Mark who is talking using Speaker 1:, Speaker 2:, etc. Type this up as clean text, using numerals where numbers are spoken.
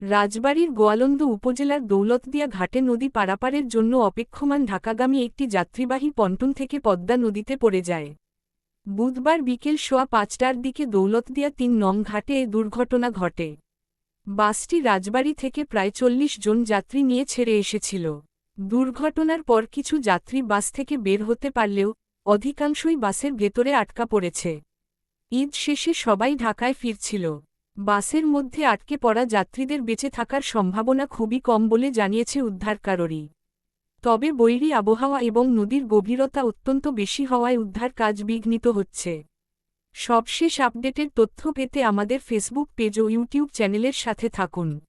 Speaker 1: রাজবাড়ীর গোয়ালন্দ উপজেলার দৌলতদিয়া ঘাটে নদী পারাপারের জন্য অপেক্ষমান ঢাকাগামী একটি যাত্রীবাহী পন্টুন থেকে পদ্মা নদীতে পড়ে যায়। বুধবার বিকেল সোয়া ৫টার দিকে দৌলতদিয়া ৩ নং ঘাটে এ দুর্ঘটনা ঘটে। বাসটি রাজবাড়ী থেকে প্রায় ৪০ জন যাত্রী নিয়ে ছেড়ে এসেছিল। দুর্ঘটনার পর কিছু যাত্রী বাস থেকে বের হতে পারলেও অধিকাংশই বাসের ভেতরে আটকা পড়েছে। ঈদ শেষে সবাই ঢাকায় ফিরছিল। বাসের মধ্যে আটকে পড়া যাত্রীদের বেঁচে থাকার সম্ভাবনা খুবই কম বলে জানিয়েছে উদ্ধারকারী। তবে বৈরী আবহাওয়া এবং নদীর গভীরতা অত্যন্ত বেশি হওয়ায় উদ্ধার কাজ বিঘ্নিত হচ্ছে। সবশেষ আপডেটের তথ্য পেতে আমাদের ফেসবুক পেজ ও ইউটিউব চ্যানেলের সাথে থাকুন।